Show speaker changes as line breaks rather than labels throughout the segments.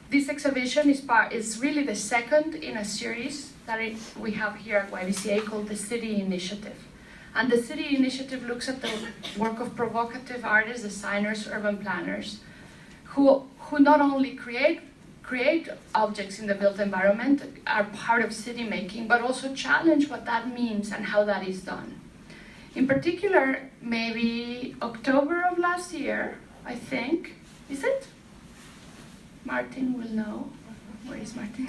This exhibition is really the second in a series that we have here at YBCA called the City Initiative. And the City Initiative looks at the work of provocative artists, designers, urban planners, who not only create objects in the built environment, are part of city making, but also challenge what that means and how that is done. In particular, maybe October of last year, I think, is it? Martin will know. Where is Martin?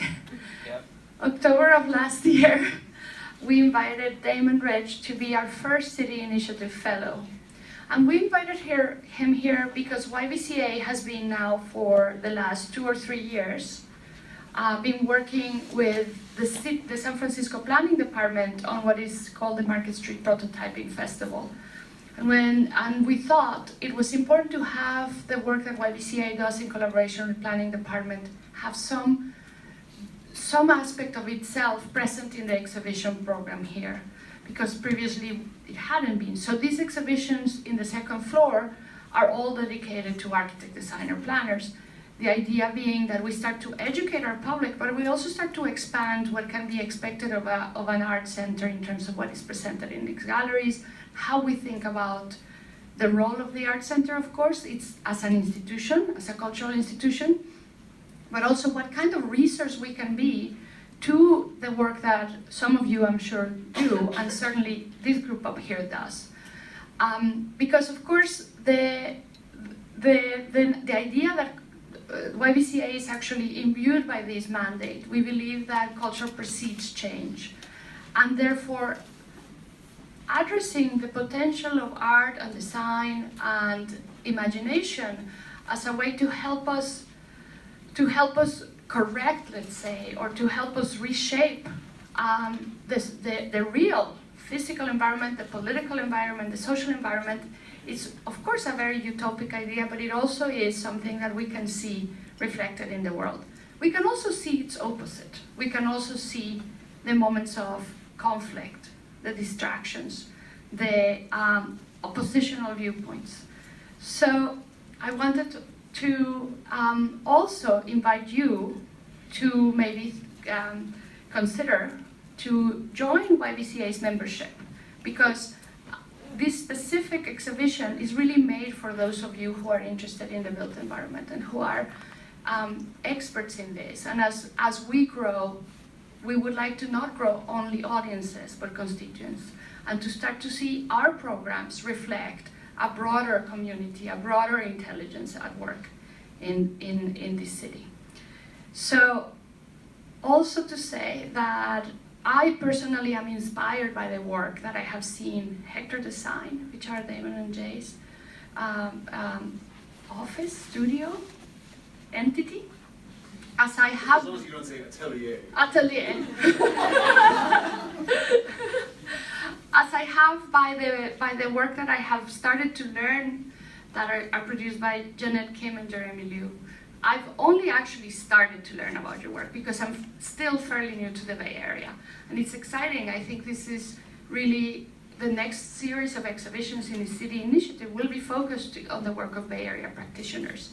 Yep.
October of last year, we invited Damon to be our first City Initiative Fellow. And we invited him here because YBCA has been now for the last 2 or 3 years been working with the San Francisco Planning Department on what is called the Market Street Prototyping Festival. And we thought it was important to have the work that YBCA does in collaboration with the Planning Department have some aspect of itself present in the exhibition program here, because previously it hadn't been. So these exhibitions in the second floor are all dedicated to architect, designer, planners. The idea being that we start to educate our public, but we also start to expand what can be expected of an art center in terms of what is presented in these galleries, how we think about the role of the art center, of course, it's as an institution, as a cultural institution, but also what kind of resource we can be to the work that some of you, I'm sure, do, and certainly this group up here does. Because, of course, the idea that YBCA is actually imbued by this mandate. We believe that culture precedes change, and therefore addressing the potential of art and design and imagination as a way to help us correct, let's say, or to help us reshape the real physical environment, the political environment, the social environment. It's, of course, a very utopic idea, but it also is something that we can see reflected in the world. We can also see its opposite. We can also see the moments of conflict, the distractions, the oppositional viewpoints. So I wanted to also invite you to maybe consider to join YBCA's membership, because this specific exhibition is really made for those of you who are interested in the built environment and who are experts in this. And as we grow, we would like to not grow only audiences, but constituents, and to start to see our programs reflect a broader community, a broader intelligence at work in this city. So also to say that I personally am inspired by the work that I have seen Hector design, which are Damon and Jay's office, studio, entity. As I have...
As long as you don't say atelier.
Atelier. As I have by the work that I have started to learn that are produced by Janette, Kim, and Jeremy Liu. I've only actually started to learn about your work because I'm still fairly new to the Bay Area. And it's exciting. I think this is really the next series of exhibitions in the City Initiative will be focused on the work of Bay Area practitioners.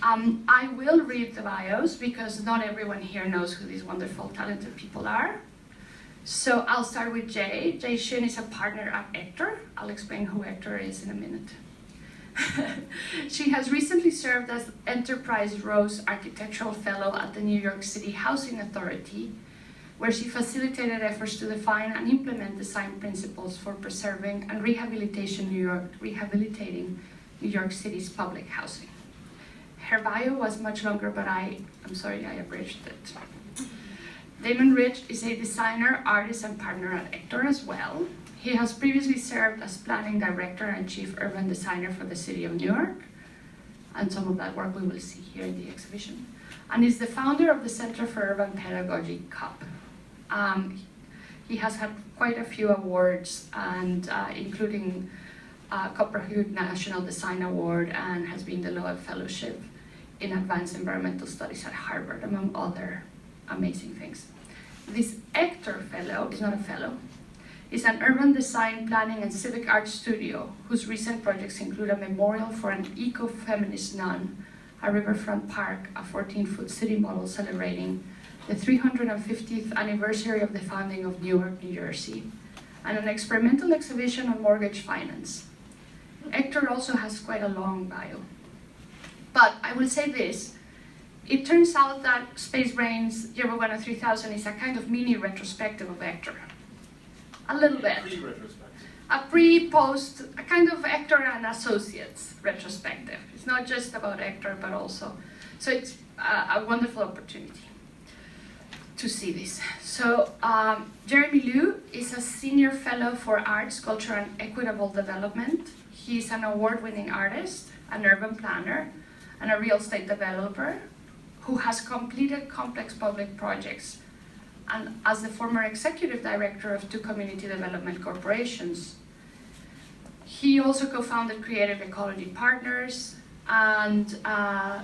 I will read the bios because not everyone here knows who these wonderful, talented people are. So I'll start with Jay. Jay Shin is a partner at Hector. I'll explain who Hector is in a minute. She has recently served as Enterprise Rose Architectural Fellow at the New York City Housing Authority, where she facilitated efforts to define and implement design principles for preserving and rehabilitating New York City's public housing. Her bio was much longer, but I'm sorry, I abridged it. Damon Rich is a designer, artist, and partner at Hector as well. He has previously served as planning director and chief urban designer for the city of New York, and some of that work we will see here in the exhibition, and is the founder of the Center for Urban Pedagogy, CUP. He has had quite a few awards, and including Copperfield National Design Award, and has been the Loeb Fellowship in Advanced Environmental Studies at Harvard, among other amazing things. This Hector Fellow is not a fellow. It's an urban design, planning, and civic arts studio whose recent projects include a memorial for an eco-feminist nun a riverfront park, a 14-foot city model celebrating the 350th anniversary of the founding of Newark, New Jersey, and an experimental exhibition on mortgage finance. Hector also has quite a long bio. But I will say this, it turns out that Space Brainz Yerba Buena 3000 is a kind of mini retrospective of Hector. A little bit. A pre-post, a kind of Hector and Associates retrospective. It's not just about Hector, but also, so it's a wonderful opportunity to see this. So Jeremy Liu is a senior fellow for arts, culture, and equitable development. He's an award-winning artist, an urban planner, and a real estate developer who has completed complex public projects, and as the former executive director of 2 community development corporations. He also co-founded Creative Ecology Partners and a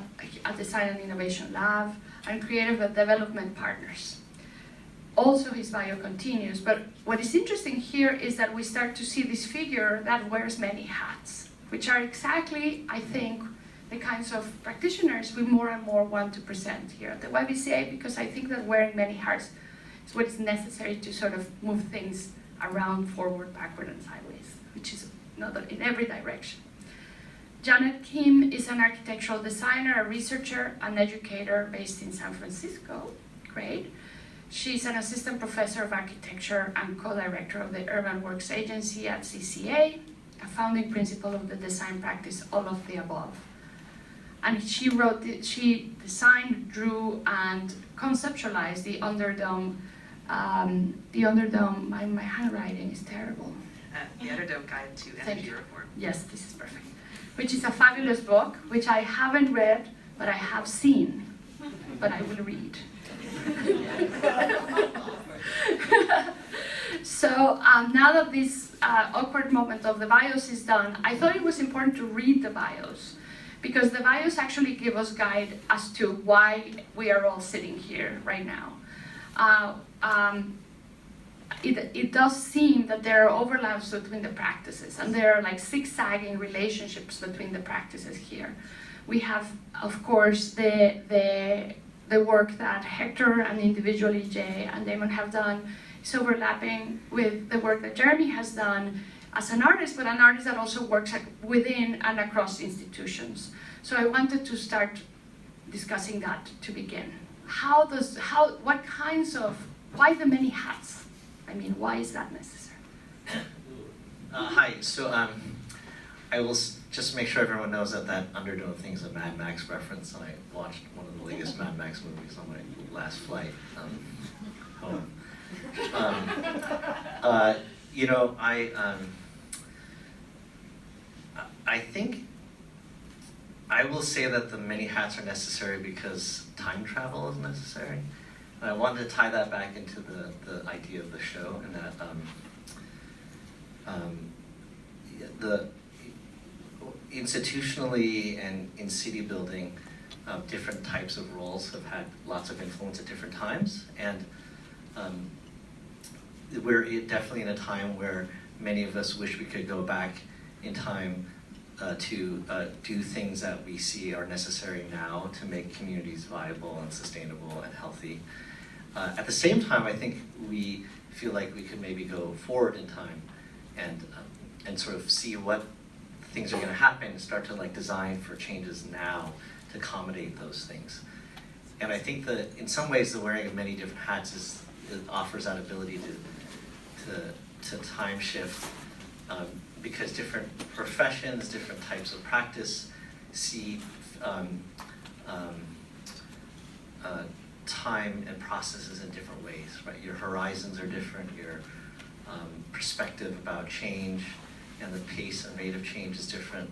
Design and Innovation Lab and Creative Development Partners. Also his bio continues, but what is interesting here is that we start to see this figure that wears many hats, which are exactly, I think, the kinds of practitioners we more and more want to present here at the YBCA, because I think that wearing many hats is what is necessary to sort of move things around, forward, backward, and sideways, which is not in every direction. Janette Kim is an architectural designer, a researcher, an educator based in San Francisco. Great. She's an assistant professor of architecture and co-director of the Urban Works Agency at CCA, a founding principle of the design practice, all of the above. And she designed, drew, and conceptualized the Underdome. My handwriting is terrible.
The Underdome Guide to Energy Reform.
Yes, this is perfect. Which is a fabulous book, which I haven't read, but I have seen, but I will read. So now that this awkward moment of the bios is done, I thought it was important to read the bios, because the bios actually give us guide as to why we are all sitting here right now. It does seem that there are overlaps between the practices, and there are like zigzagging relationships between the practices here. We have, of course, the work that Hector and individually Jay and Damon have done is overlapping with the work that Jeremy has done as an artist, but an artist that also works within and across institutions. So I wanted to start discussing that to begin. Why the many hats? I mean, why is that necessary?
Hi, so I will just make sure everyone knows that Underdome thing is a Mad Max reference, and I watched one of the latest Mad Max movies on my last flight home. You know, I think I will say that the many hats are necessary because time travel is necessary. And I wanted to tie that back into the idea of the show, and that the institutionally and in city building, different types of roles have had lots of influence at different times, and we're definitely in a time where many of us wish we could go back in time to do things that we see are necessary now to make communities viable and sustainable and healthy. At the same time, I think we feel like we could maybe go forward in time and sort of see what things are going to happen and start to like design for changes now to accommodate those things. And I think that in some ways the wearing of many different hats offers that ability to time shift, because different professions, different types of practice see time and processes in different ways, right? Your horizons are different, your perspective about change and the pace and rate of change is different.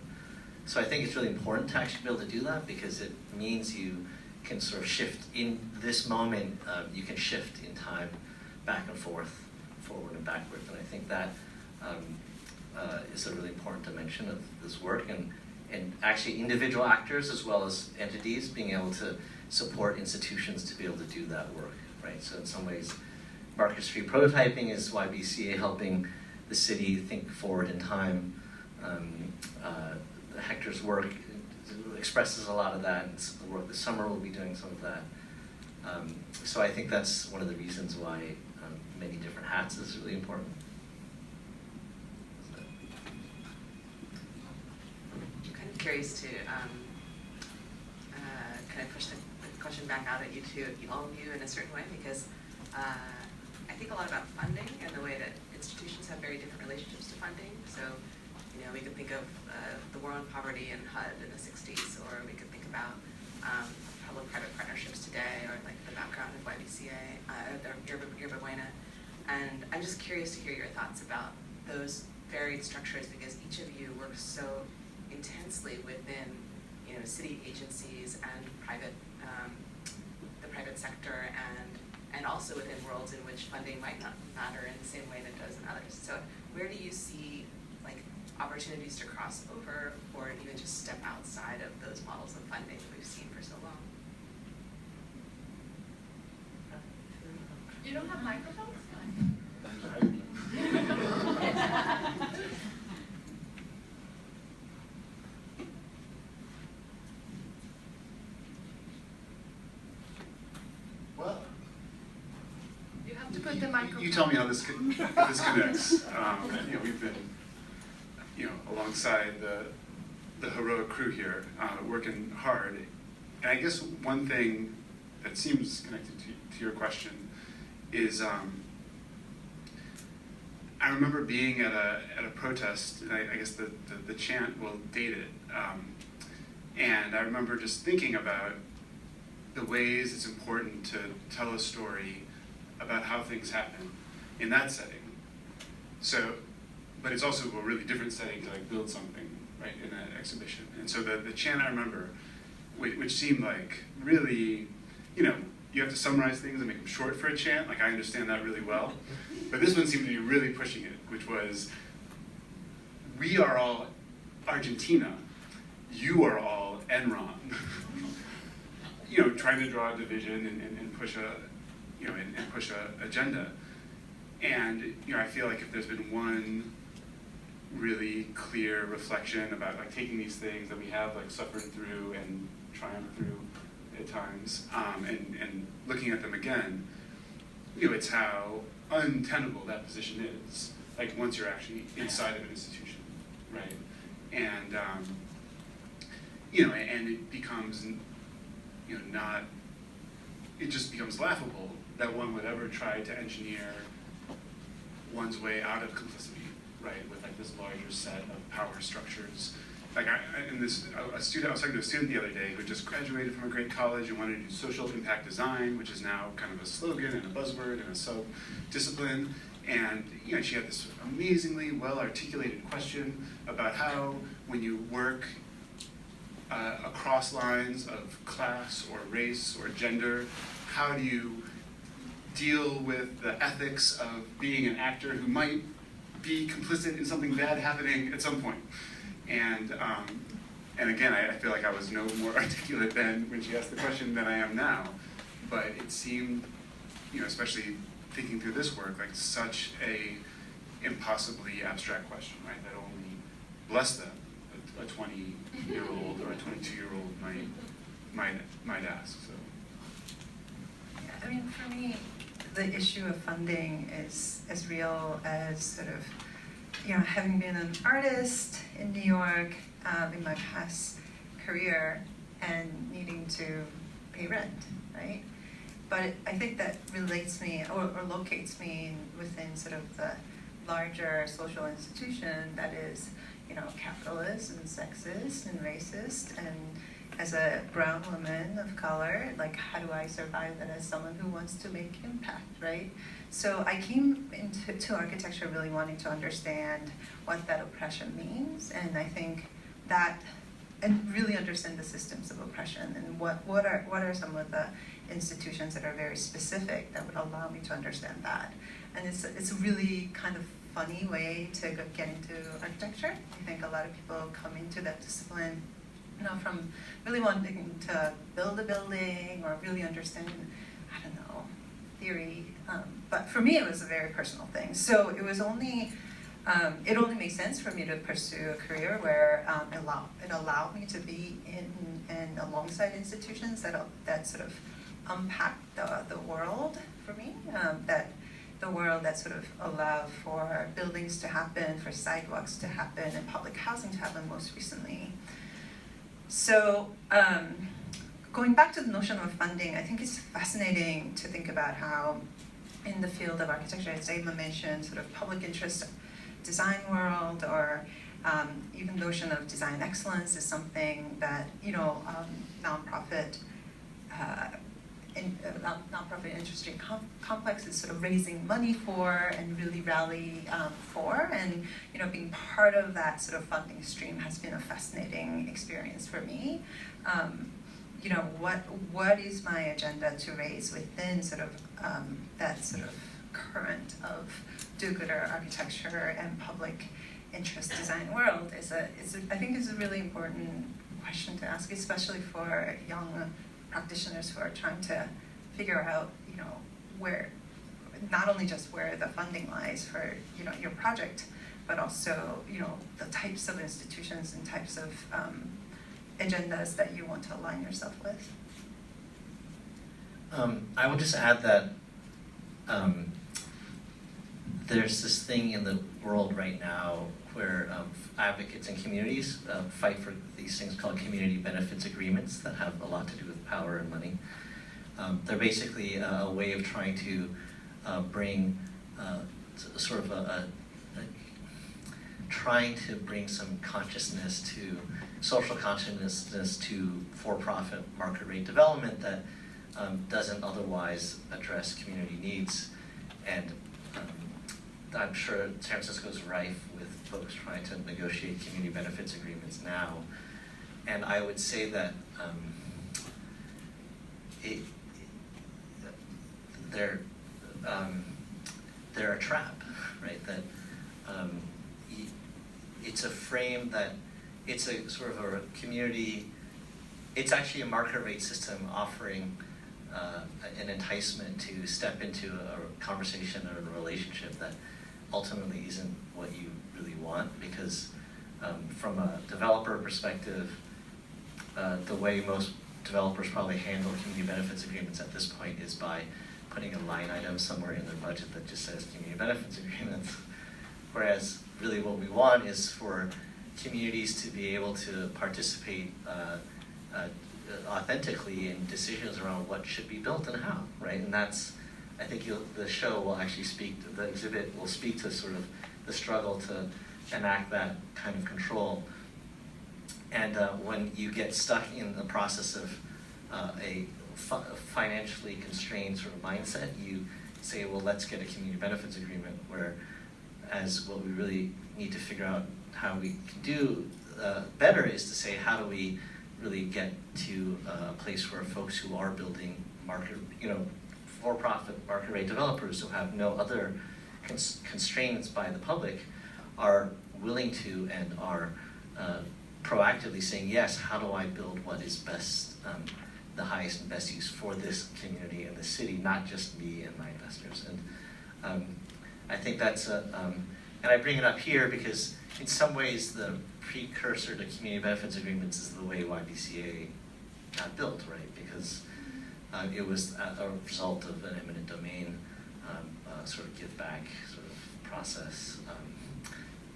So I think it's really important to actually be able to do that, because it means you can sort of shift in this moment, you can shift in time back and forth, forward and backward. And I think that is a really important dimension of this work, and actually individual actors as well as entities being able to support institutions to be able to do that work, right? So in some ways, Market Street prototyping is YBCA helping the city think forward in time. Hector's work expresses a lot of that, and the summer will be doing some of that. So I think that's one of the reasons why many different hats is really important.
I'm kind of curious to kind of push the question back out at you two, all of you in a certain way, because I think a lot about funding and the way that institutions have very different relationships to funding. So, you know, we could think of the war on poverty in HUD in the 60s, or we could think about public-private partnerships today, or like the background of YBCA, or Yerba Buena. And I'm just curious to hear your thoughts about those varied structures, because each of you works so intensely within, you know, city agencies and the private sector, and also within worlds in which funding might not matter in the same way that it does in others. So where do you see like opportunities to cross over, or even just step outside of those models of funding that we've seen for so long?
You don't have microphones?
Well,
You have to put the microphone.
you tell me how this connects. You know, we've been, you know, alongside the heroic crew here, working hard. And I guess one thing that seems connected to your question is, I remember being at a protest, and I guess the chant will date it. And I remember just thinking about the ways it's important to tell a story about how things happen in that setting. So, but it's also a really different setting to like build something, right, in an exhibition. And so the chant I remember, which seemed like really, you know, you have to summarize things and make them short for a chant, like I understand that really well. But this one seemed to be really pushing it, which was, we are all Argentina, you are all Enron. You know, trying to draw a division and push a, you know, and push a agenda. And, you know, I feel like if there's been one really clear reflection about like taking these things that we have like suffered through and triumphed through at times, and looking at them again, you know, it's how untenable that position is, like once you're actually inside of an institution, right? And, you know, and it becomes, you know, it just becomes laughable that one would ever try to engineer one's way out of complicity, right, with like this larger set of power structures. Like I was talking to a student the other day who just graduated from a great college and wanted to do social impact design, which is now kind of a slogan and a buzzword and a sub-discipline. And you know, she had this amazingly well-articulated question about how, when you work across lines of class or race or gender, how do you deal with the ethics of being an actor who might be complicit in something bad happening at some point? And again, I feel like I was no more articulate then when she asked the question than I am now. But it seemed, you know, especially thinking through this work, like such a impossibly abstract question, right? That only, bless them, a 20-year-old or a 22-year-old might ask. So.
Yeah, I mean, for me, the issue of funding is as real as sort of, you know, having been an artist in New York in my past career and needing to pay rent, right? But I think that relates me or locates me within sort of the larger social institution that is, you know, capitalist and sexist and racist. And as a brown woman of color, like, how do I survive that as someone who wants to make impact, right? So I came into architecture really wanting to understand what that oppression means, and I think that, and really understand the systems of oppression, and what are some of the institutions that are very specific that would allow me to understand that. And it's a really kind of funny way to get into architecture. I think a lot of people come into that discipline, you know, from really wanting to build a building or really understand, I don't know, theory. But for me, it was a very personal thing. So it was only it only makes sense for me to pursue a career where it allowed me to be in alongside institutions that sort of unpack the world for me, that the world that sort of allowed for buildings to happen, for sidewalks to happen, and public housing to happen most recently. So going back to the notion of funding, I think it's fascinating to think about how in the field of architecture, as Damon mentioned, sort of public interest design world, or even notion of design excellence is something that, you know, nonprofit industry complex is sort of raising money for and really rally for, and, you know, being part of that sort of funding stream has been a fascinating experience for me. You know, what is my agenda to raise within sort of that sort of current of do-gooder architecture and public interest design world I think is a really important question to ask, especially for young practitioners who are trying to figure out, you know, where, not only just where the funding lies for, you know, your project, but also, you know, the types of institutions and types of agendas that you want to align yourself with.
I will just add that there's this thing in the world right now where advocates and communities fight for these things called community benefits agreements that have a lot to do with power and money. They're basically a way of trying to bring sort of trying to bring some consciousness to, social consciousness to for-profit market rate development that doesn't otherwise address community needs. And I'm sure San Francisco's rife with folks trying to negotiate community benefits agreements now. And I would say that they're a trap, right? That it's a frame that it's a sort of a community, it's actually a market rate system offering an enticement to step into a conversation or a relationship that ultimately isn't what you really want, because from a developer perspective, the way most developers probably handle community benefits agreements at this point is by putting a line item somewhere in their budget that just says community benefits agreements. Whereas really what we want is for communities to be able to participate authentically in decisions around what should be built and how, right? And that's, I think the show will actually speak, the exhibit will speak to sort of the struggle to enact that kind of control. And when you get stuck in the process of a financially constrained sort of mindset, you say, well, let's get a community benefits agreement, where as what we really need to figure out how we can do better is to say, how do we really get to a place where folks who are building market, you know, for-profit market rate developers who have no other constraints by the public are willing to and are proactively saying, yes, how do I build what is best, the highest and best use for this community and the city, not just me and my investors. And I think that's and I bring it up here because in some ways the precursor to community benefits agreements is the way YBCA got built, right? Because it was a result of an eminent domain sort of give back sort of process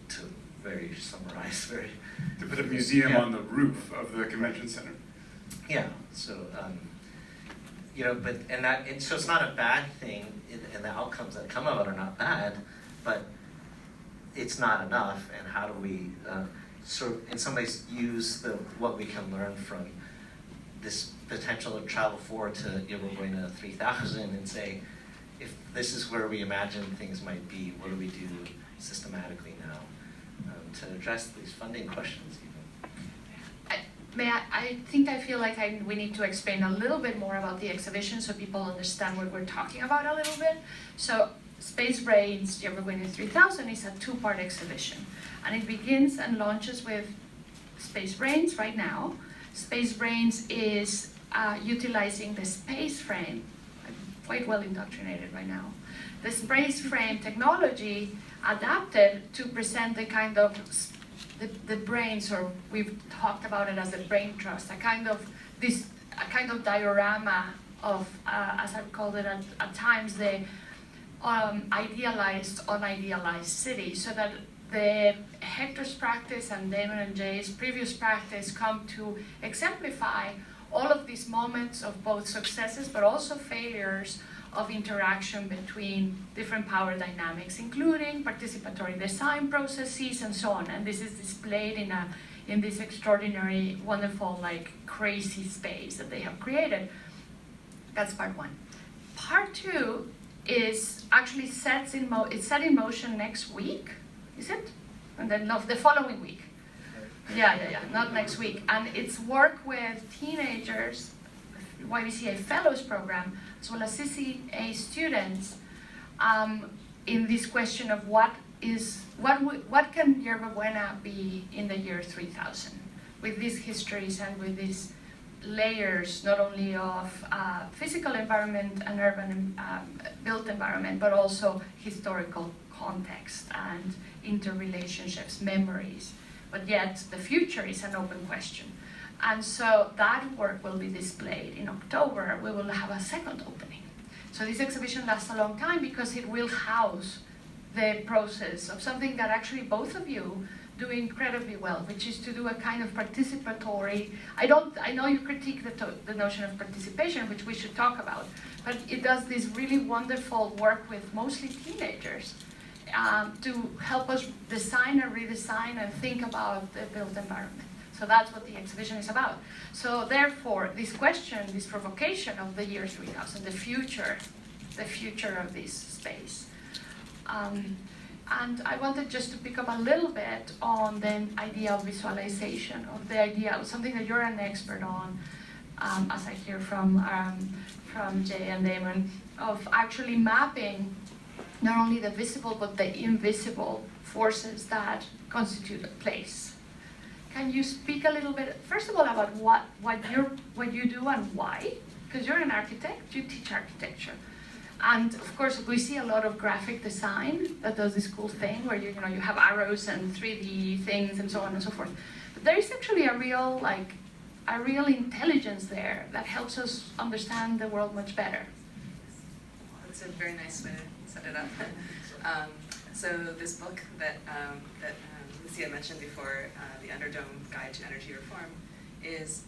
to very summarize, very...
To put a museum on the roof of the convention center.
Yeah, so, you know, but, and so it's not a bad thing, and the outcomes that come of it are not bad, but it's not enough, and how do we sort of, in some ways, use what we can learn from this potential to travel forward to Yerba Buena 3000 and say, if this is where we imagine things might be, what do we do systematically now to address these funding questions even?
I feel like we need to explain a little bit more about the exhibition so people understand what we're talking about a little bit. So Space Brainz Yerba Buena 3000 is a two-part exhibition, and it begins and launches with Space Brainz right now. Space Brainz is utilizing the space frame, quite well indoctrinated by now. The space frame technology adapted to present the kind of the brains, or we've talked about it as the brain trust, a kind of diorama of, as I've called it at times, the idealized, unidealized city, so that the Hector's practice and Damon and Jay's previous practice come to exemplify all of these moments of both successes but also failures of interaction between different power dynamics, including participatory design processes and so on. And this is displayed in this extraordinary, wonderful, like crazy space that they have created. That's part one. Part two is actually set in motion next week, is it? And then no, the following week. Yeah, not next week. And it's work with teenagers, YBCA Fellows Program, as well as CCA students, in this question of what can Yerba Buena be in the year 3000, with these histories and with these layers, not only of physical environment and urban built environment, but also historical context and interrelationships, memories. But yet the future is an open question. And so that work will be displayed in October. We will have a second opening. So this exhibition lasts a long time because it will house the process of something that actually both of you do incredibly well, which is to do a kind of participatory, I know you critique the notion of participation, which we should talk about, but it does this really wonderful work with mostly teenagers to help us design and redesign and think about the built environment. So that's what the exhibition is about. So therefore, this question, this provocation of the year 3000, the future of this space. And I wanted just to pick up a little bit on the idea of visualization, of the idea of something that you're an expert on, as I hear from Jay and Damon, of actually mapping not only the visible but the invisible forces that constitute a place. Can you speak a little bit, first of all, about what you do and why? Because you're an architect, you teach architecture. And of course, we see a lot of graphic design that does this cool thing where you have arrows and 3D things and so on and so forth. But there is actually a real intelligence there that helps us understand the world much better.
That's a very nice way to set it up. So this book that Lucía mentioned before, The Underdome Guide to Energy Reform, is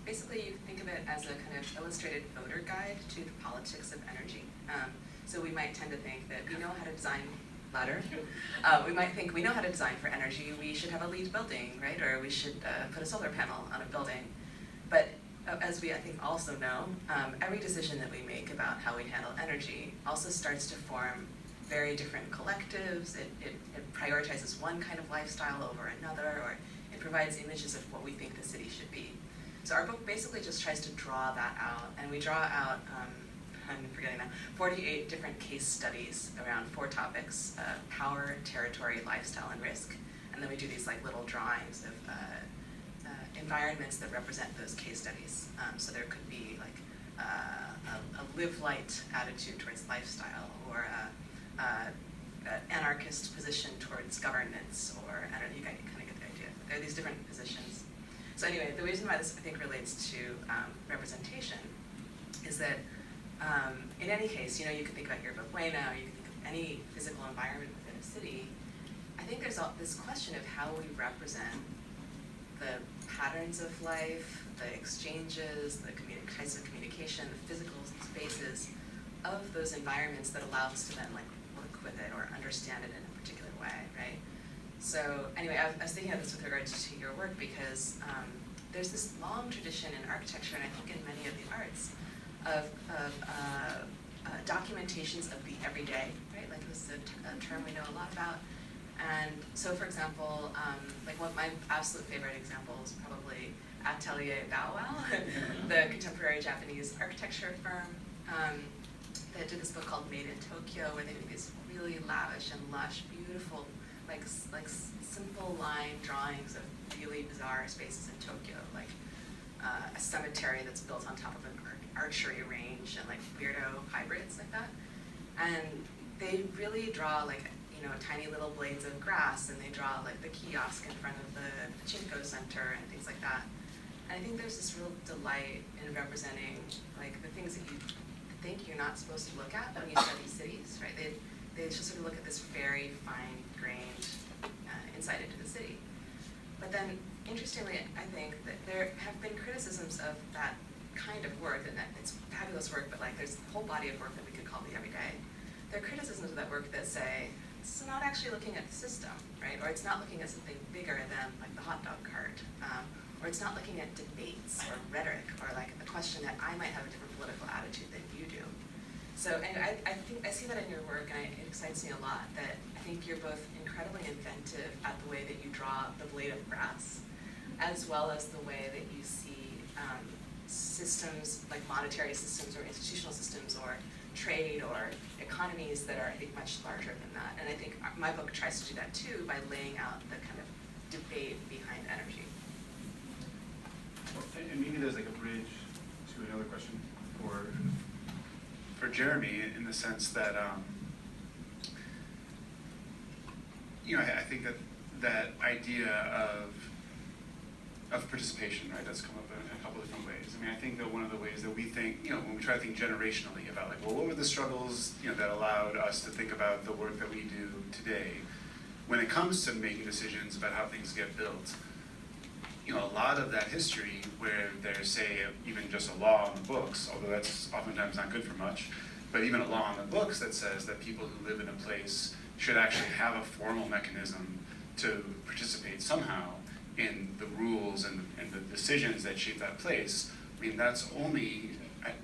basically, you think of it as a kind of illustrated voter guide to the politics of energy. So we might tend to think that we know how to design ladder. We might think we know how to design for energy. We should have a LEED building, right? Or we should put a solar panel on a building. But as we, I think, also know, every decision that we make about how we handle energy also starts to form very different collectives. It prioritizes one kind of lifestyle over another, or it provides images of what we think the city should be. So our book basically just tries to draw that out, and we draw out, I'm forgetting now, 48 different case studies around 4 topics: power, territory, lifestyle, and risk. And then we do these like little drawings of environments that represent those case studies. So there could be like a live light attitude towards lifestyle, or anarchist position towards governance, or I don't know, you kind of get the idea. There are these different positions. So anyway, the reason why this I think relates to representation is that in any case, you can think about Yerba Buena, or you can think of any physical environment within a city. I think there's this question of how we represent the patterns of life, the exchanges, the types of communication, the physical spaces of those environments that allow us to then like work with it or understand it in a particular way, right? So anyway, I was thinking of this with regards to your work because there's this long tradition in architecture, and I think in many of the arts, of documentations of the everyday, right? Like this is a term we know a lot about. And so, for example, like one of my absolute favorite examples is probably Atelier Bow Wow, the contemporary Japanese architecture firm that did this book called Made in Tokyo, where they make these really lavish and lush, beautiful, like simple line drawings of really bizarre spaces in Tokyo, like a cemetery that's built on top of an archery range and like weirdo hybrids like that. And they really draw like, you know, tiny little blades of grass, and they draw like the kiosk in front of the Pachinko center and things like that. And I think there's this real delight in representing like the things that you think you're not supposed to look at when you study cities, right? They just sort of look at this very fine-grained insight into the city. But then, interestingly, I think that there have been criticisms of that kind of work, and that it's fabulous work, but like there's a whole body of work that we could call the everyday. There are criticisms of that work that say, it's not actually looking at the system, right? Or it's not looking at something bigger than like the hot dog cart. Or it's not looking at debates or rhetoric or like a question that I might have a different political attitude than you do. So, and I think I see that in your work, and it excites me a lot that I think you're both incredibly inventive at the way that you draw the blade of grass, as well as the way that you see systems, like monetary systems or institutional systems or trade or economies that are, I think, much larger than that. And I think my book tries to do that too by laying out the kind of debate behind energy.
And maybe there's like a bridge to another question for Jeremy, in the sense that you know, I think that idea of participation, right, that's come up in a couple of different ways. I mean, I think that one of the ways that we think, you know, when we try to think generationally about like, well, what were the struggles, you know, that allowed us to think about the work that we do today, when it comes to making decisions about how things get built. You know, a lot of that history where there's, say, even just a law on the books, although that's oftentimes not good for much, but even a law on the books that says that people who live in a place should actually have a formal mechanism to participate somehow in the rules and the decisions that shape that place. I mean, that's only,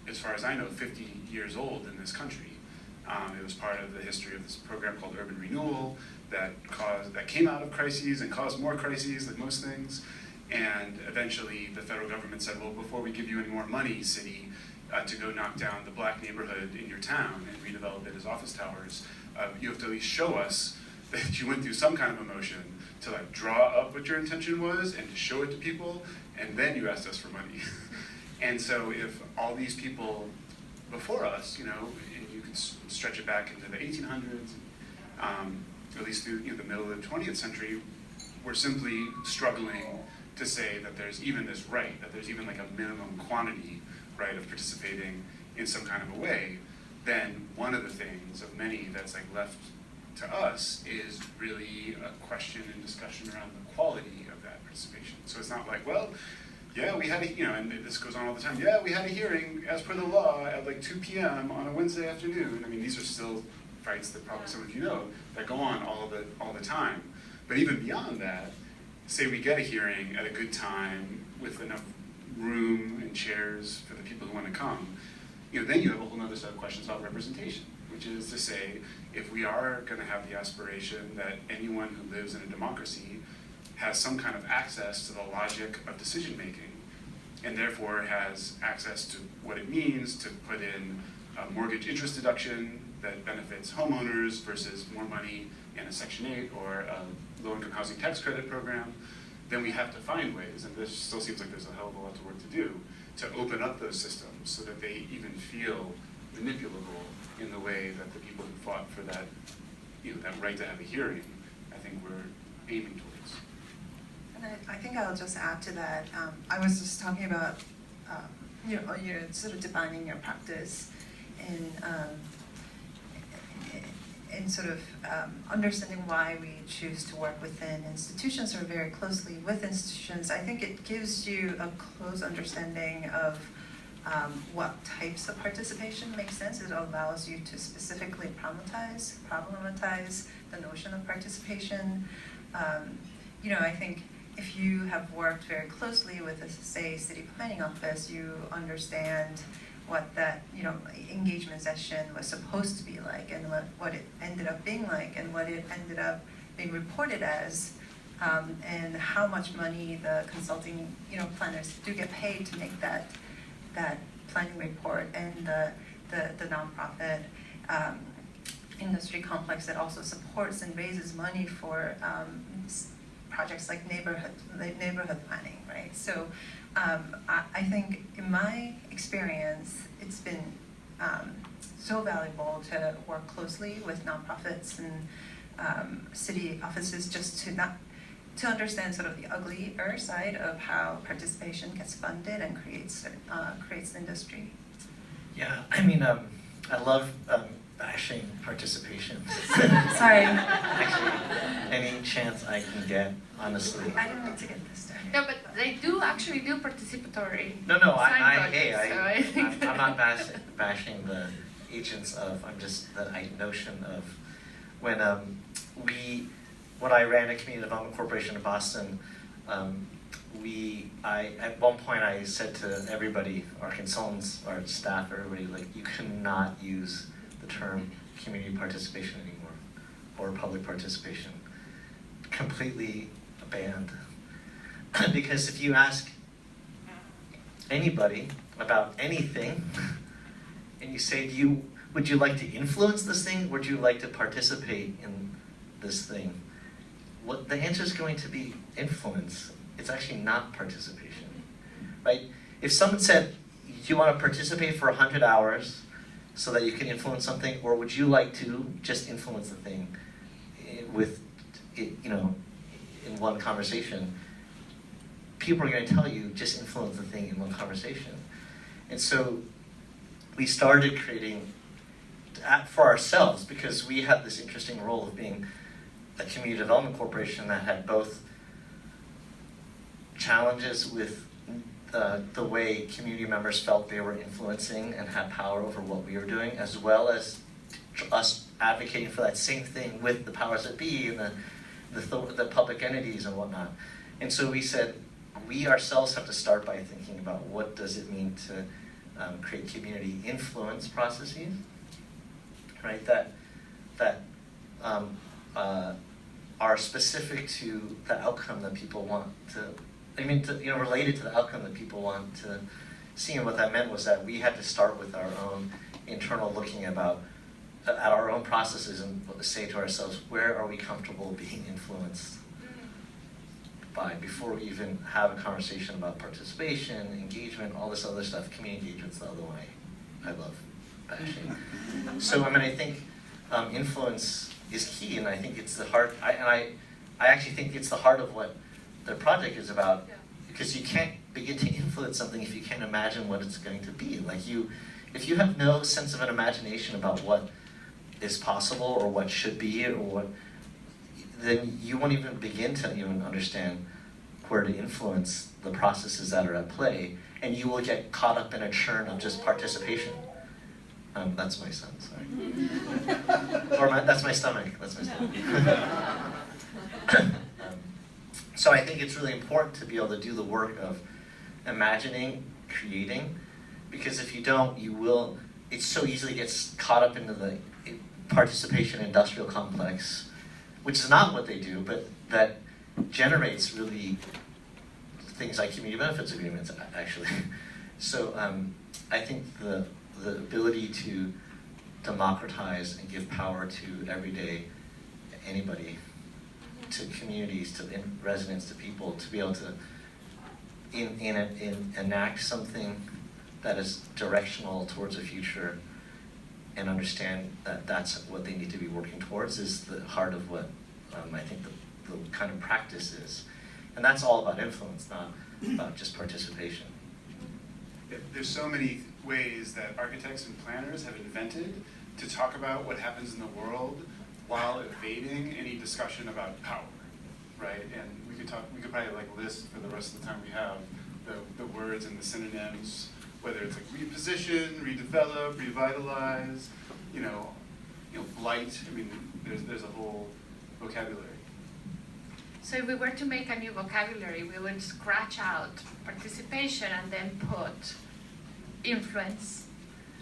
as far as I know, 50 years old in this country. It was part of the history of this program called Urban Renewal that came out of crises and caused more crises, like most things. And eventually the federal government said, well, before we give you any more money, city, to go knock down the black neighborhood in your town and redevelop it as office towers, you have to at least show us that you went through some kind of emotion to like draw up what your intention was and to show it to people, and then you asked us for money. And so if all these people before us, you know, and you can stretch it back into the 1800s, at least through, you know, the middle of the 20th century, were simply struggling to say that there's even this right, that there's even like a minimum quantity, right, of participating in some kind of a way, then one of the things of many that's like left to us is really a question and discussion around the quality of that participation. So it's not like, well, yeah, we had a, you know, and this goes on all the time, yeah, we had a hearing as per the law at like 2 p.m. on a Wednesday afternoon. I mean, these are still fights that probably some of you know that go on all the time. But even beyond that, say we get a hearing at a good time with enough room and chairs for the people who want to come, you know, then you have a whole other set of questions about representation, which is to say, if we are going to have the aspiration that anyone who lives in a democracy has some kind of access to the logic of decision making, and therefore has access to what it means to put in a mortgage interest deduction that benefits homeowners versus more money in a Section 8 or a low-income housing tax credit program, then we have to find ways, and this still seems like there's a hell of a lot of work to do, to open up those systems so that they even feel manipulable in the way that the people who fought for that, you know, that right to have a hearing, I think we're aiming towards.
And I think I'll just add to that. I was just talking about, you're sort of defining your practice in sort of understanding why we choose to work within institutions or very closely with institutions. I think it gives you a close understanding of what types of participation make sense. It allows you to specifically problematize the notion of participation. You know, I think if you have worked very closely with, say, city planning office, you understand what that, you know, engagement session was supposed to be like, and what it ended up being like, and what it ended up being reported as, and how much money the consulting, you know, planners do get paid to make that planning report, and the nonprofit industry complex that also supports and raises money for projects like neighborhood planning, right? right? So I think in my experience, it's been so valuable to work closely with nonprofits and city offices just to understand sort of the uglier side of how participation gets funded and creates the industry.
Yeah, I mean, I love bashing participation.
Sorry.
Actually, any chance I can get, honestly.
I didn't mean to get this started.
No, but they do actually do participatory.
No,
side projects,
I'm not bashing the agents of, I'm just the notion of when I ran a community development corporation in Boston, at one point I said to everybody, our consultants, our staff, everybody, like, you cannot use the term community participation anymore, or public participation. Completely banned. Because if you ask anybody about anything, and you say, would you like to influence this thing? Would you like to participate in this thing? The answer is going to be influence. It's actually not participation, right? If someone said, do you want to participate for 100 hours so that you can influence something, or would you like to just influence the thing in one conversation? People are going to tell you, just influence the thing in one conversation. And so we started creating for ourselves, because we had this interesting role of being a community development corporation that had both challenges with the way community members felt they were influencing and had power over what we were doing, as well as us advocating for that same thing with the powers that be and the public entities and whatnot. And so we said, we ourselves have to start by thinking about what does it mean to create community influence processes, right? That are specific to the outcome that people want to. Related to the outcome that people want to see. And what that meant was that we had to start with our own internal looking at our own processes and say to ourselves, where are we comfortable being influenced by, before we even have a conversation about participation, engagement, all this other stuff. Community engagement's the other one I love bashing. So I think influence is key, and I think it's the heart. I actually think it's the heart of what the project is about, because you can't begin to influence something if you can't imagine what it's going to be. Like if you have no sense of an imagination about what is possible or what should be, then you won't even begin to even understand where to influence the processes that are at play, and you will get caught up in a churn of just participation. That's my son, sorry. That's my stomach. That's my stomach. So I think it's really important to be able to do the work of imagining, creating, because if you don't, it so easily gets caught up into the participation industrial complex, which is not what they do, but that generates really things like community benefits agreements, actually. So I think the ability to democratize and give power to everyday anybody, to communities, to residents, to people, to be able to enact something that is directional towards a future and understand that that's what they need to be working towards is the heart of what I think the kind of practice is. And that's all about influence, not about just participation.
There's so many ways that architects and planners have invented to talk about what happens in the world while evading any discussion about power, right? And we could probably list for the rest of the time we have the words and the synonyms, whether it's reposition, redevelop, revitalize, blight. There's a whole vocabulary.
So if we were to make a new vocabulary, we would scratch out participation and then put influence.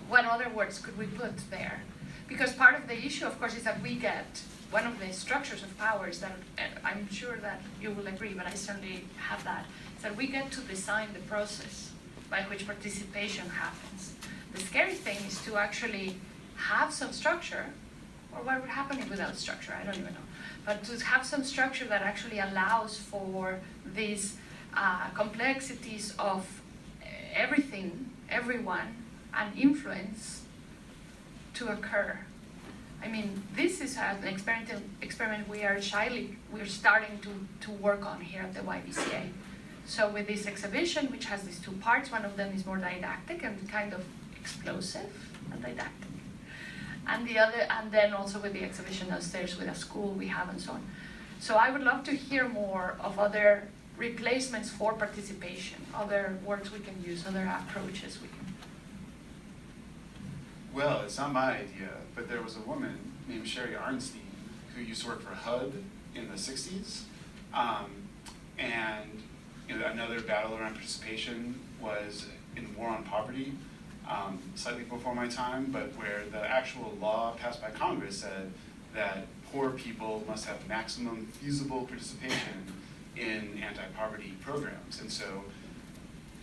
What other words could we put there? Because part of the issue, of course, is that we get one of the structures of powers that, I'm sure that you will agree, but I certainly have that, is that we get to design the process by which participation happens. The scary thing is to actually have some structure, or what would happen without structure, I don't even know, but to have some structure that actually allows for these complexities of everything, everyone, and influence to occur. I mean, this is an experiment we're starting to work on here at the YBCA. So with this exhibition, which has these two parts, one of them is more didactic and kind of explosive and didactic. And the other, and then also with the exhibition downstairs with a school we have and so on. So I would love to hear more of other replacements for participation, other words we can use, other approaches we can.
Well, it's not my idea, but there was a woman named Sherry Arnstein who used to work for HUD in the 60s. And another battle around participation was in War on Poverty, slightly before my time, but where the actual law passed by Congress said that poor people must have maximum feasible participation in anti-poverty programs. And so,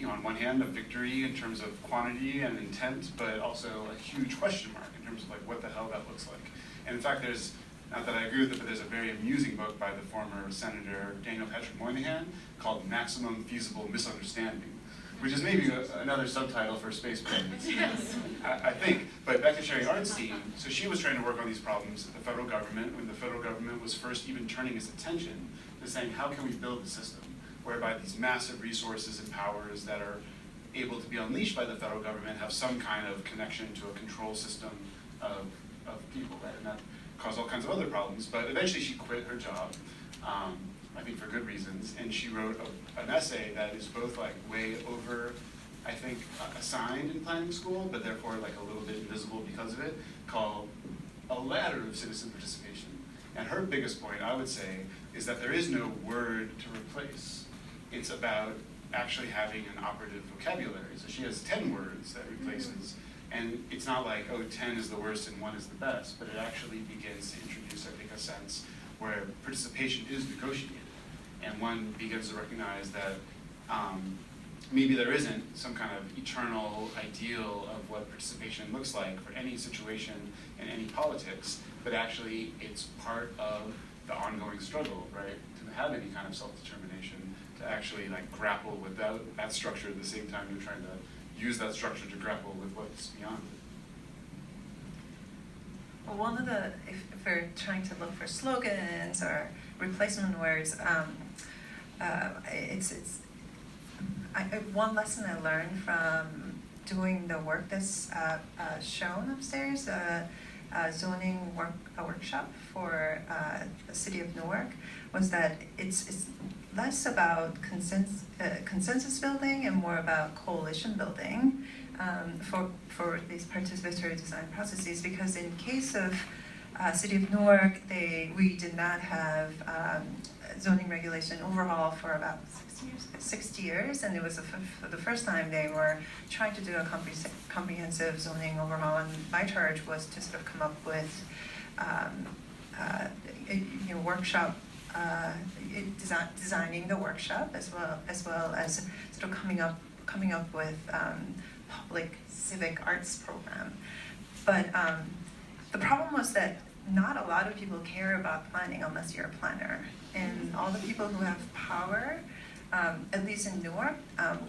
on one hand, a victory in terms of quantity and intent, but also a huge question mark in terms of like what the hell that looks like. And in fact, there's, not that I agree with it, but there's a very amusing book by the former Senator Daniel Patrick Moynihan called Maximum Feasible Misunderstanding, which is maybe another subtitle for Space Brainz, yes. I think. But back to Sherry Arnstein, so she was trying to work on these problems at the federal government when the federal government was first even turning its attention to saying, how can we build a system whereby these massive resources and powers that are able to be unleashed by the federal government have some kind of connection to a control system of people, right? And that caused all kinds of other problems. But eventually she quit her job, I think for good reasons, and she wrote an essay that is both like way over, I think, assigned in planning school, but therefore like a little bit invisible because of it, called A Ladder of Citizen Participation. And her biggest point, I would say, is that there is no word to replace. It's about actually having an operative vocabulary. So she has 10 words that replaces. And it's not like, oh, 10 is the worst and 1 is the best, but it actually begins to introduce, I think, a sense where participation is negotiated. And one begins to recognize that maybe there isn't some kind of eternal ideal of what participation looks like for any situation in any politics, but actually it's part of the ongoing struggle, right, to have any kind of self-determination, to actually like grapple with that structure at the same time you're trying to use that structure to grapple with what's beyond it.
Well, one of the, if we're trying to look for slogans or replacement words, one lesson I learned from doing the work that's shown upstairs, zoning workshop for the city of Newark, was that it's less about consensus building and more about coalition building for these participatory design processes. Because in case of city of Newark, we did not have zoning regulation overhaul for about 60 years, and it was for the first time they were trying to do a comprehensive zoning overhaul, and my charge was to sort of come up with a workshop, designing the workshop as well as sort of coming up with public civic arts program. But the problem was that not a lot of people care about planning unless you're a planner. And all the people who have power, at least in Newark,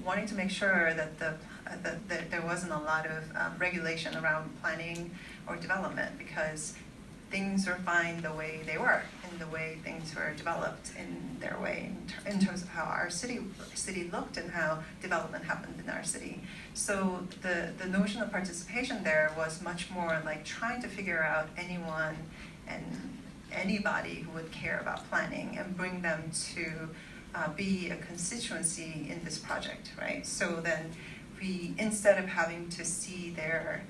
wanting to make sure that that there wasn't a lot of regulation around planning or development, because things were fine the way they were, in the way things were developed in their way, in terms of how our city looked and how development happened in our city. So the notion of participation there was much more like trying to figure out anyone and anybody who would care about planning and bring them to be a constituency in this project, right? So then we, instead of having to see their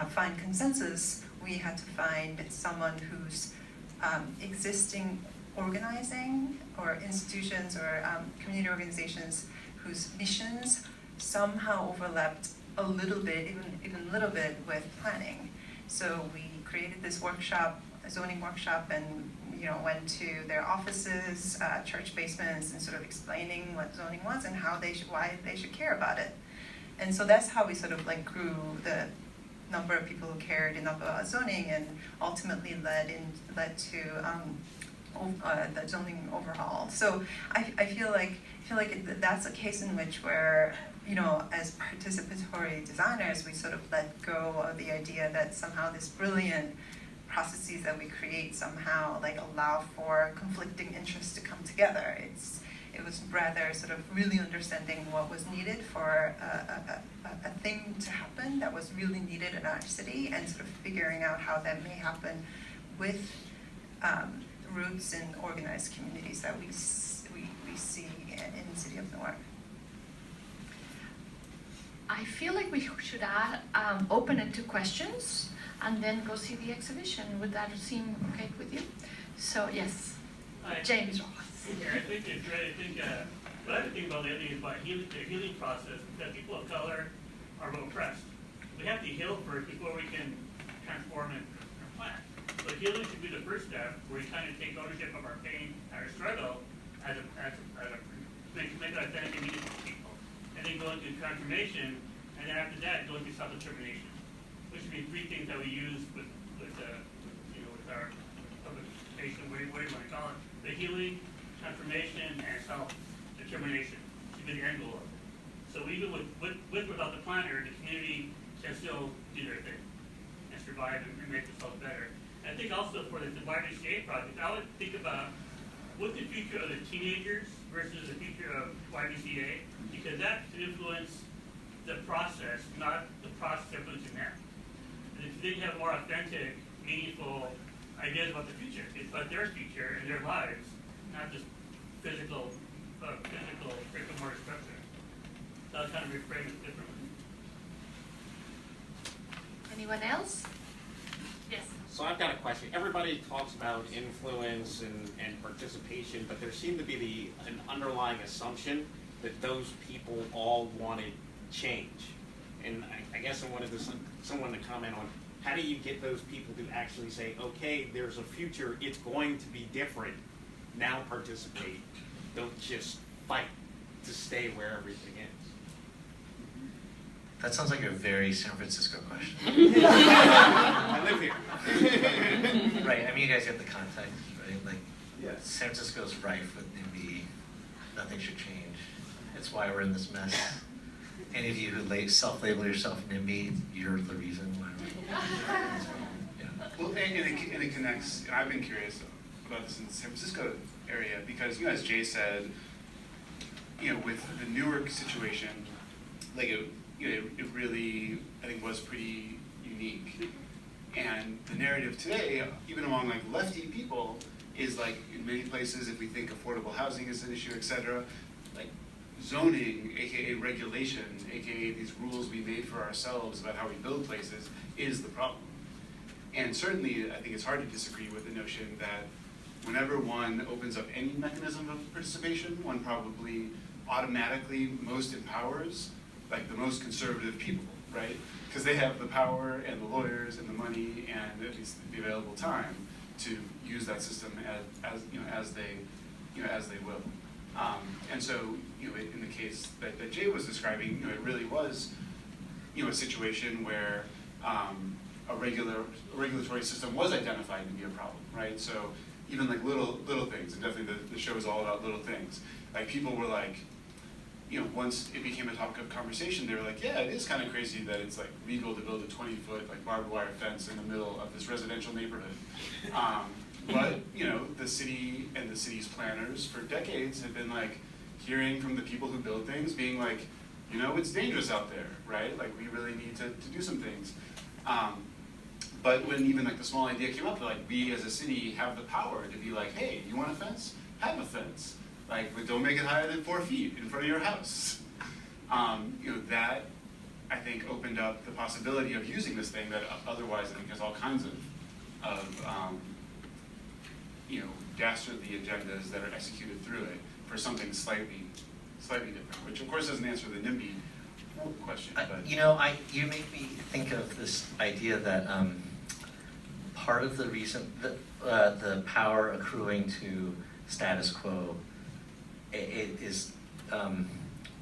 find consensus, we had to find someone whose existing organizing or institutions or community organizations whose missions somehow overlapped a little bit, even a little bit, with planning. So we created this workshop, a zoning workshop, and went to their offices, church basements, and sort of explaining what zoning was and why they should care about it. And so that's how we sort of like grew the number of people who cared enough about zoning, and ultimately led to the zoning overhaul. So I feel like that's a case in which where, you know, as participatory designers, we sort of let go of the idea that somehow this brilliant processes that we create somehow like allow for conflicting interests to come together. It was rather sort of really understanding what was needed for a thing to happen that was really needed in our city, and sort of figuring out how that may happen with roots in organized communities that we see in the city of Newark.
I feel like we should open it to questions and then go see the exhibition. Would that seem okay with you? So yes, James Ross.
I think it's great. I think what I've been thinking about lately is about the healing process, that people of color are oppressed. We have to heal first before we can transform and plant. So healing should be the first step, where we kind of take ownership of our pain and our struggle as a make it authentic and meaningful to people. And then go into transformation, and then after that, go into self-determination, which would be three things that we use with our publication, whatever you want to call it: the healing, transformation, and self-determination to be the end goal of it. So even without the planner, the community can still do their thing and survive and make themselves better. And I think also for the YBCA project, I would think about what's the future of the teenagers versus the future of YBCA, because that can influence the process, not the process influencing them. And if they have more authentic, meaningful ideas about the future, it's about their future and their lives, not just physical brick and mortar structure. So I'll kind of reframe it differently.
Anyone else? Yes.
So I've got a question. Everybody talks about influence and participation, but there seemed to be an underlying assumption that those people all wanted change. And I guess I wanted someone to comment on, how do you get those people to actually say, okay, there's a future, it's going to be different, now participate, don't just fight to stay where everything is?
That sounds like a very San Francisco question.
I live here.
Right, I mean, you guys get the context, right? Like,
Yes.
San Francisco's rife with NIMBY, nothing should change. It's why we're in this mess. Any of you who self-label yourself NIMBY, you're the reason why we're
Well, and it connects, and I've been curious about this in the San Francisco area, because, as Jay said, with the Newark situation, like it really, I think, was pretty unique. And the narrative today, even among like lefty people, is like in many places, if we think affordable housing is an issue, et cetera, like zoning, aka regulation, aka these rules we made for ourselves about how we build places, is the problem. And certainly, I think it's hard to disagree with the notion that whenever one opens up any mechanism of participation, one probably automatically most empowers like the most conservative people, right? Because they have the power and the lawyers and the money and at least the available time to use that system as they will. And so, in the case that Jay was describing, it really was, a situation where a regulatory system was identified to be a problem, right? So even like little things, and definitely the show is all about little things. Like people were like, once it became a topic of conversation, they were like, yeah, it is kind of crazy that it's like legal to build a 20-foot like barbed wire fence in the middle of this residential neighborhood. But the city and the city's planners for decades have been like hearing from the people who build things, being like, it's dangerous out there, right? Like we really need to do some things. But when even like the small idea came up, like we as a city have the power to be like, hey, you want a fence? Have a fence. Like, but don't make it higher than 4 feet in front of your house. That I think opened up the possibility of using this thing that otherwise I think has all kinds of dastardly agendas that are executed through it for something slightly different, which of course doesn't answer the NIMBY question. But
you make me think of this idea that part of the reason that the power accruing to status quo, it is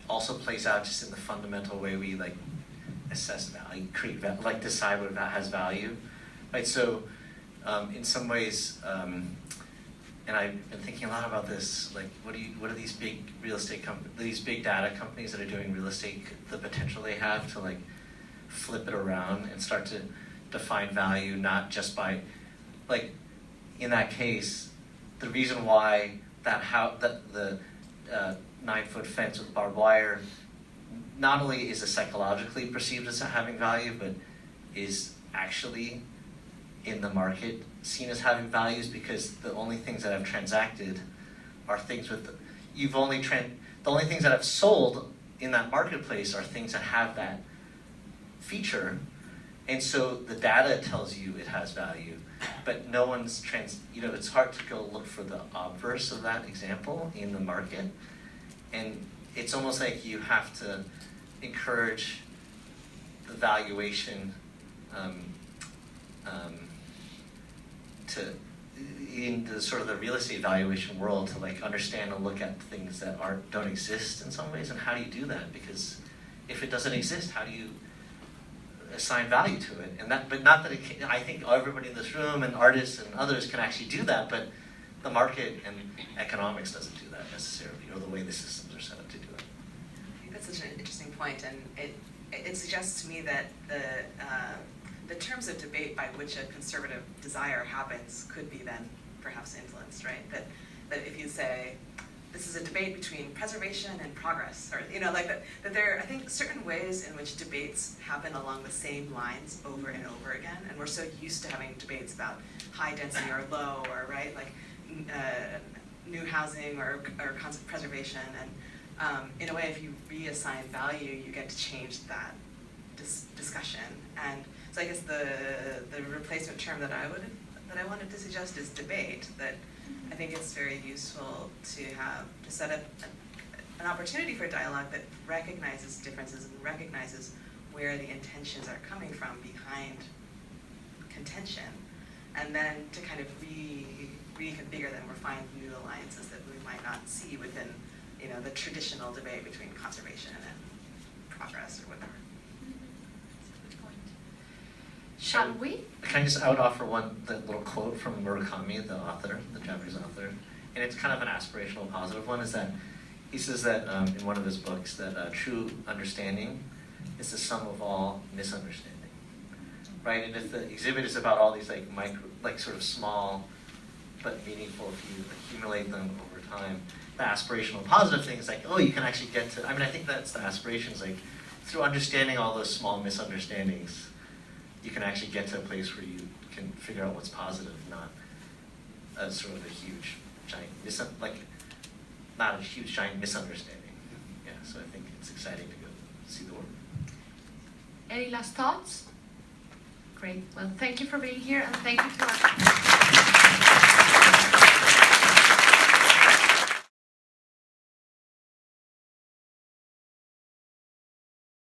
also plays out just in the fundamental way we like assess value, create value, like decide what has value, right? So in some ways, and I've been thinking a lot about this, like what are these big real estate these big data companies that are doing real estate, the potential they have to like flip it around and start to define value not just by, like in that case, the reason why the 9-foot fence with barbed wire not only is it psychologically perceived as having value, but is actually in the market seen as having values, because the only things that have transacted are things with the only things that have sold in that marketplace are things that have that feature, and so the data tells you it has value, but no one's it's hard to go look for the obverse of that example in the market, and it's almost like you have to encourage the valuation in the sort of the real estate valuation world to like understand and look at things that don't exist in some ways, and how do you do that? Because if it doesn't exist, how do you assign value to it? And but not that I think everybody in this room and artists and others can actually do that, but the market and economics doesn't do that necessarily, or the way the systems are set up to do it.
I think that's such an interesting point, and it suggests to me that the terms of debate by which a conservative desire happens could be then perhaps influenced, right? That if you say, this is a debate between preservation and progress, or that there are, I think, certain ways in which debates happen along the same lines over and over again, and we're so used to having debates about high density or low, or right, like new housing or concept preservation, and in a way, if you reassign value, you get to change that discussion. And so I guess the replacement term that I wanted to suggest is debate. That I think it's very useful to set up an opportunity for dialogue that recognizes differences and recognizes where the intentions are coming from behind contention, and then to kind of reconfigure them or find new alliances that we might not see within the traditional debate between conservation and progress or whatever.
Shall we?
I would offer that little quote from Murakami, the author, the Japanese author, and it's kind of an aspirational positive one, is that he says that in one of his books that true understanding is the sum of all misunderstanding, right? And if the exhibit is about all these sort of small but meaningful, if you accumulate them over time, the aspirational positive thing is like, oh, you can actually get to, I think that's the aspirations, like through understanding all those small misunderstandings, you can actually get to a place where you can figure out what's positive, not a sort of a huge, giant, not a huge, giant misunderstanding. Yeah, so I think it's exciting to go see the work.
Any last thoughts? Great. Well, thank you for being here, and thank you to our